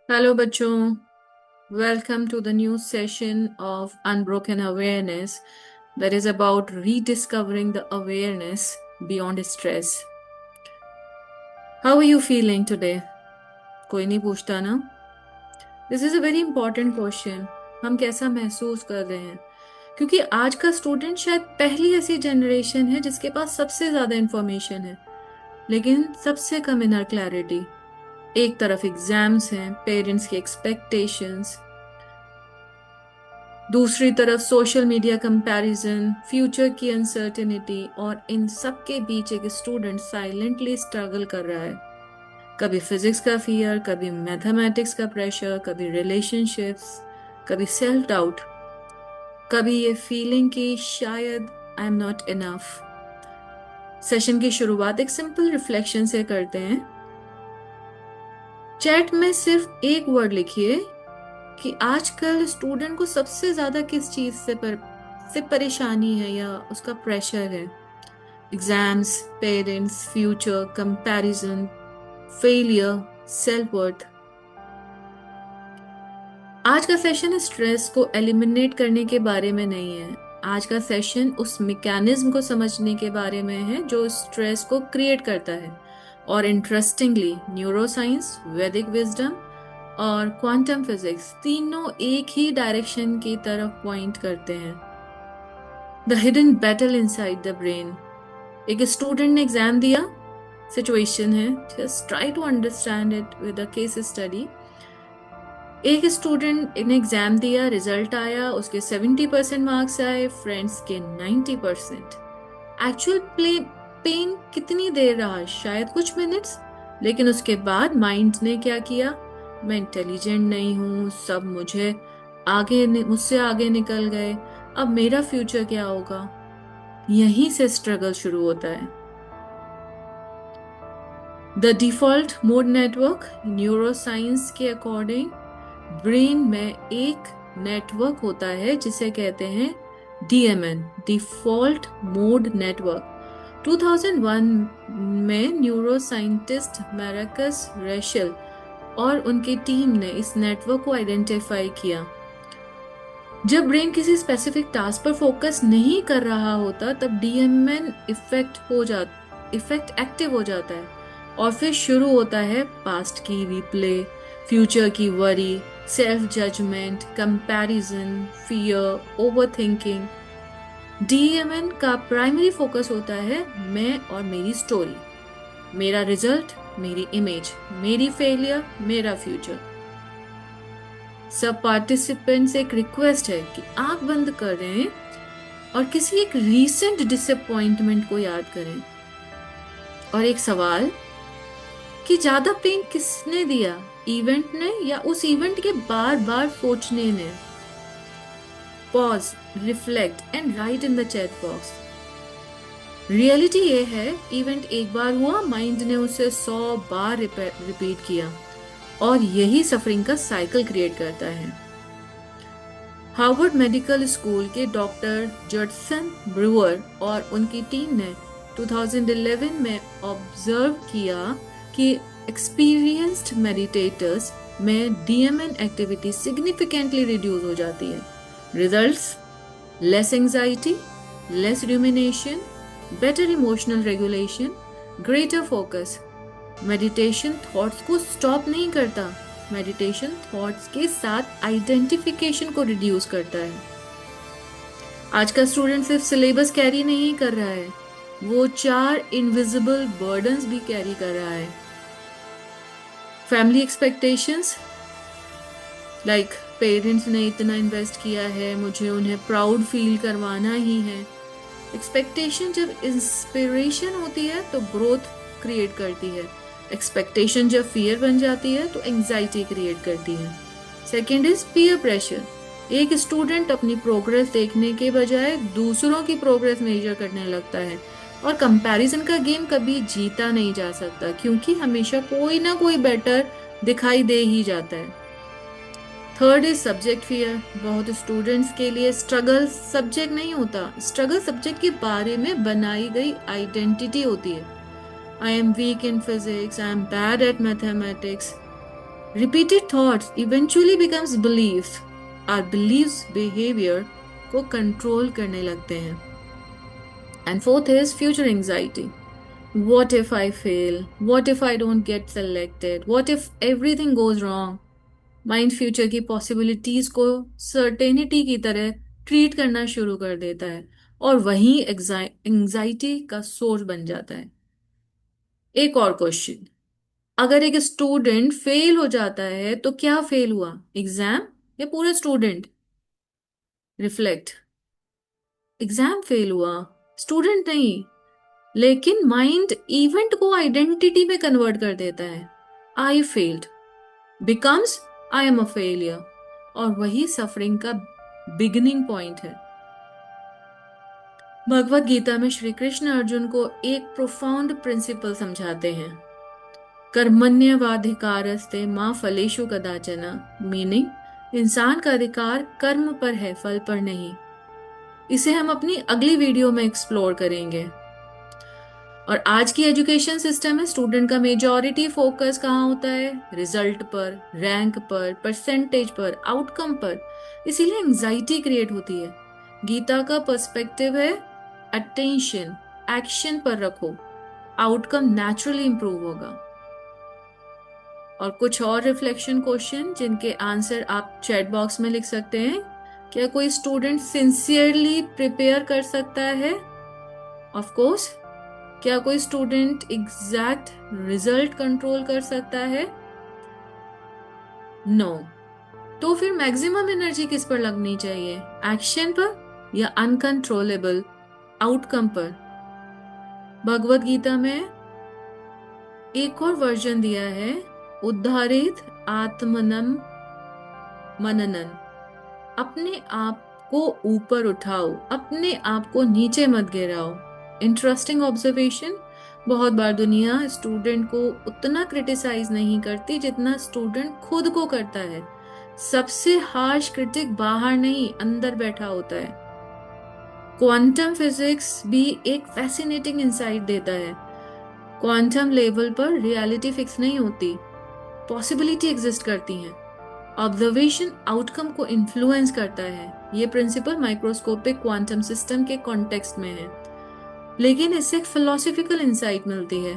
Hello बच्चों, welcome to the new session of unbroken awareness that is about rediscovering the awareness beyond stress. How are you feeling today? कोई नहीं पूछता ना. This is a very important question. हम कैसा महसूस कर रहे हैं? क्योंकि आज का स्टूडेंट शायद पहली ऐसी जनरेशन है जिसके पास सबसे ज्यादा इंफॉर्मेशन है, लेकिन सबसे कम इनर क्लैरिटी. एक तरफ एग्जाम्स हैं, पेरेंट्स की एक्सपेक्टेशंस, दूसरी तरफ सोशल मीडिया कंपैरिजन, फ्यूचर की अनसर्टेनिटी, और इन सब के बीच एक स्टूडेंट साइलेंटली स्ट्रगल कर रहा है. कभी फिजिक्स का फियर, कभी मैथमेटिक्स का प्रेशर, कभी रिलेशनशिप्स, कभी सेल्फ डाउट, कभी ये फीलिंग कि शायद I am not enough. Session की शुरुआत एक सिंपल रिफ्लेक्शन से करते हैं. चैट में सिर्फ एक वर्ड लिखिए कि आजकल स्टूडेंट को सबसे ज्यादा किस चीज से परेशानी है या उसका प्रेशर है. Exams, parents, future, comparison, failure, self worth. आज का सेशन स्ट्रेस को एलिमिनेट करने के बारे में नहीं है. आज का सेशन उस मैकेनिज्म को समझने के बारे में है जो स्ट्रेस को क्रिएट करता है. और इंटरेस्टिंगली न्यूरोसाइंस, वैदिक विजडम और क्वांटम फिजिक्स तीनों एक ही डायरेक्शन की तरफ पॉइंट करते हैं. The hidden battle inside the brain. एक स्टूडेंट ने एग्जाम दिया. सिचुएशन है, just try to understand it with a case study. एक स्टूडेंट ने एग्जाम दिया, रिजल्ट आया, उसके 70% मार्क्स आए, फ्रेंड्स के 90%. एक्चुअल पेन कितनी देर रहा? शायद कुछ मिनट्स. लेकिन उसके बाद माइंड ने क्या किया? मैं इंटेलिजेंट नहीं हूँ, सब मुझसे आगे निकल गए, अब मेरा फ्यूचर क्या होगा? यहीं से स्ट्रगल शुरू होता है. The default mode network. Neuroscience के अकॉर्डिंग ब्रेन में एक नेटवर्क होता है जिसे कहते हैं DMN, डिफॉल्ट मोड नेटवर्क. 2001 में न्यूरो साइंटिस्ट मैरकस रेशल और उनकी टीम ने इस नेटवर्क को आइडेंटिफाई किया. जब ब्रेन किसी स्पेसिफिक टास्क पर फोकस नहीं कर रहा होता तब DMN इफेक्ट एक्टिव हो जाता है और फिर शुरू होता है पास्ट की रिप्ले, फ्यूचर की worry, self judgement, comparison, fear, overthinking. DMN का प्राइमरी फोकस होता है मैं और मेरी स्टोरी, मेरा रिजल्ट, मेरी इमेज, मेरी फेलियर, मेरा फ्यूचर. सब पार्टिसिपेंट्स एक रिक्वेस्ट है कि आंख बंद करें और किसी एक रीसेंट डिसअपॉइंटमेंट को याद करें. और एक सवाल कि ज्यादा पेन किसने दिया, इवेंट ने या उस इवेंट के बार बार सोचने ने? Pause, reflect and right in the chat box. Reality ये है, इवेंट एक बार हुआ, माइंड ने उसे 100 बार रिपीट किया और यही सफरिंग का साइकिल क्रिएट करता है. हार्वर्ड मेडिकल स्कूल के डॉक्टर जडसन ब्रूअर और उनकी टीम ने 2011 में ऑब्जर्व किया कि एक्सपीरियंस्ड मेडिटेटर्स में DMN एक्टिविटी सिग्निफिकेंटली रिड्यूस हो जाती है. Results: less anxiety, less rumination, better emotional regulation, greater focus. Meditation thoughts को स्टॉप नहीं करता, मेडिटेशन थॉट्स के साथ आइडेंटिफिकेशन को रिड्यूस करता है. आज का स्टूडेंट सिर्फ सिलेबस कैरी नहीं कर रहा है, वो 4 इनविजिबल बर्डन्स भी कैरी कर रहा है. फैमिली एक्सपेक्टेशंस, लाइक पेरेंट्स ने इतना इन्वेस्ट किया है, मुझे उन्हें प्राउड फील करवाना ही है. एक्सपेक्टेशन जब इंस्पिरेशन होती है तो ग्रोथ क्रिएट करती है. एक्सपेक्टेशन जब फियर बन जाती है तो एंजाइटी क्रिएट करती है. Second is peer pressure. एक स्टूडेंट अपनी प्रोग्रेस देखने के बजाय दूसरों की प्रोग्रेस मेजर करने लगता है और कंपैरिजन का गेम कभी जीता नहीं जा सकता क्योंकि हमेशा कोई ना कोई बेटर दिखाई दे ही जाता है. Third is subject fear. बहुत स्टूडेंट्स के लिए स्ट्रगल सब्जेक्ट नहीं होता, स्ट्रगल सब्जेक्ट के बारे में बनाई गई आइडेंटिटी होती है. I am weak in physics, I am bad at mathematics. Repeated thoughts eventually becomes beliefs. Our beliefs behavior को control करने लगते हैं. And fourth is future anxiety. What if I fail? What if I don't get selected? What if everything goes wrong? Mind future की possibilities को certainty की तरह treat करना शुरू कर देता है और वही एंजाइटी का सोर्स बन जाता है. एक और क्वेश्चन. अगर एक स्टूडेंट फेल हो जाता है तो क्या फेल हुआ, एग्जाम या पूरा स्टूडेंट? रिफ्लेक्ट. एग्जाम फेल हुआ, स्टूडेंट नहीं. लेकिन माइंड इवेंट को आइडेंटिटी में कन्वर्ट कर देता है. I failed becomes I am a failure, और वही सफरिंग का बिगिनिंग पॉइंट है. भगवत गीता में श्री कृष्ण अर्जुन को एक प्रोफाउंड प्रिंसिपल समझाते हैं. कर्मण्यवाधिकारस्ते मां फलेषु कदाचन, मीनिंग इंसान का अधिकार कर्म पर है, फल पर नहीं. इसे हम अपनी अगली वीडियो में एक्सप्लोर करेंगे. और आज की एजुकेशन सिस्टम में स्टूडेंट का मेजॉरिटी फोकस कहाँ होता है, रिजल्ट पर, रैंक पर, परसेंटेज पर, आउटकम पर. इसीलिए एंजाइटी क्रिएट होती है. गीता का पर्सपेक्टिव है अटेंशन, एक्शन पर रखो, आउटकम नेचुरली इंप्रूव होगा. और कुछ और रिफ्लेक्शन क्वेश्चन जिनके आंसर आप चैट बॉक्स में लिख सकते हैं. क्या कोई स्टूडेंट सिंसियरली प्रिपेयर कर सकता है? Of course. क्या कोई स्टूडेंट एग्जैक्ट रिजल्ट कंट्रोल कर सकता है? नो. तो फिर मैक्सिमम एनर्जी किस पर लगनी चाहिए, एक्शन पर या अनकंट्रोलेबल आउटकम पर? भगवत गीता में एक और वर्जन दिया है, उद्धारित आत्मनम मननन. अपने आप को ऊपर उठाओ, अपने आप को नीचे मत गिराओ. Interesting observation. बहुत बार दुनिया स्टूडेंट को उतना क्रिटिसाइज नहीं करती जितना स्टूडेंट खुद को करता है. सबसे हार्श क्रिटिक बाहर नहीं, अंदर बैठा होता है. क्वांटम फिजिक्स भी एक फैसिनेटिंग इंसाइट देता है. क्वांटम लेवल पर रियलिटी फिक्स नहीं होती, पॉसिबिलिटी एग्जिस्ट करती हैं. ऑब्जर्वेशन आउटकम को इन्फ्लुएंस करता है. ये प्रिंसिपल माइक्रोस्कोपिक क्वांटम सिस्टम के कॉन्टेक्स्ट में है, लेकिन इससे एक फिलोसॉफिकल इंसाइट मिलती है.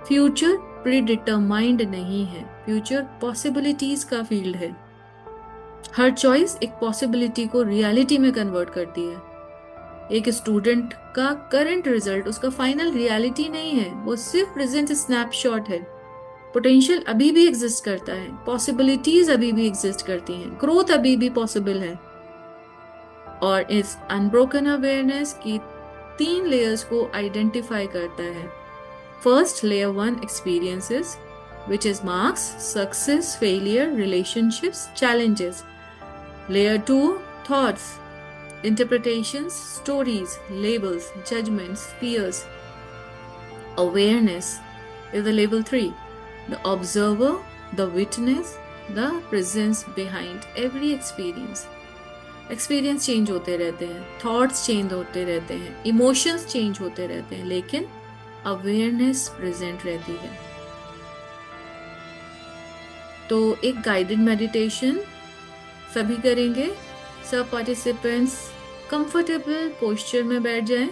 फ्यूचर प्रीडिटरमाइंड नहीं है, फ्यूचर पॉसिबिलिटीज का फील्ड है. हर चॉइस एक पॉसिबिलिटी को रियलिटी में कन्वर्ट करती है. एक स्टूडेंट का करंट रिजल्ट उसका फाइनल रियलिटी नहीं है, वो सिर्फ प्रेजेंट स्नैपशॉट है. पोटेंशियल अभी भी एग्जिस्ट करता है, पॉसिबिलिटीज अभी भी एग्जिस्ट करती हैं, ग्रोथ अभी भी पॉसिबल है. और इस अनब्रोकन अवेयरनेस की 3 लेयर्स को आइडेंटिफाई करता है. First layer 1 experiences, which is marks, success, failure, relationships, challenges. Layer 2 thoughts, interpretations, stories, labels, judgments, fears. Awareness is the level 3, the observer, the witness, the presence behind every experience. Experience change होते रहते हैं, thoughts change होते रहते हैं, emotions change होते रहते हैं, लेकिन अवेयरनेस प्रेजेंट रहती है. तो एक गाइडेड मेडिटेशन सभी करेंगे. सब पार्टिसिपेंट्स कंफर्टेबल पोस्चर में बैठ जाएं,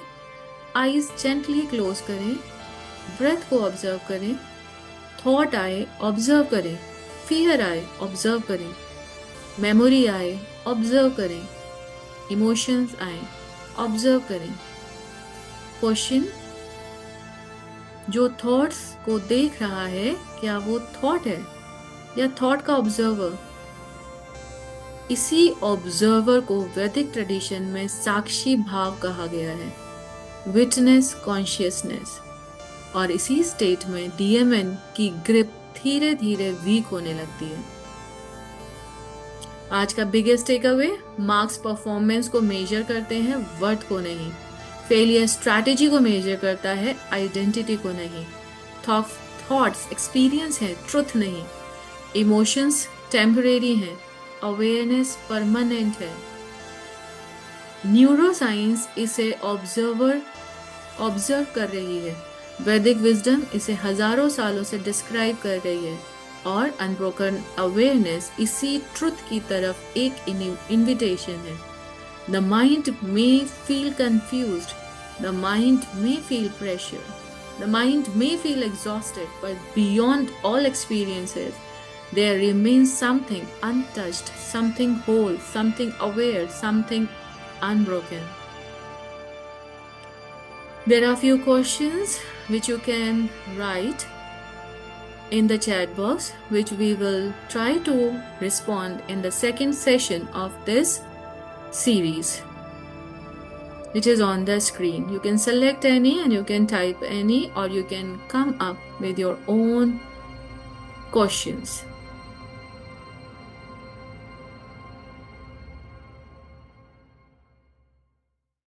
आईज जेंटली क्लोज करें, ब्रेथ को ऑब्जर्व करें. थॉट आए ऑब्जर्व करें, फियर आए ऑब्जर्व करें, मेमोरी आए ऑब्जर्व करें, इमोशंस आए ऑब्जर्व करें. क्वेश्चन, जो थॉट्स को देख रहा है क्या वो थॉट है या थॉट का ऑब्जर्वर? इसी ऑब्जर्वर को वैदिक ट्रेडिशन में साक्षी भाव कहा गया है, विटनेस कॉन्शियसनेस. और इसी स्टेट में डीएमएन की ग्रिप धीरे धीरे वीक होने लगती है. आज का biggest takeaway, marks performance को मेजर करते हैं, वर्थ को नहीं. फेलियर स्ट्रैटेजी को मेजर करता है, आइडेंटिटी को नहीं. थॉट्स एक्सपीरियंस है, ट्रुथ नहीं. इमोशंस टेम्परेरी हैं, अवेयरनेस परमानेंट है. न्यूरोसाइंस इसे ऑब्जर्व कर रही है, वैदिक विजडम इसे हजारों सालों से डिस्क्राइब कर रही है. और अनब्रोकन अवेयरनेस इसी ट्रुथ की तरफ एक इनविटेशन है. The mind may feel confused, the mind may feel pressure, the mind may feel exhausted, but beyond all experiences, there remains something untouched, something whole, something aware, something unbroken. There are few questions which you can write in the chat box, which we will try to respond in the second session of this series, which is on the screen. You can select any and you can type any, or you can come up with your own questions.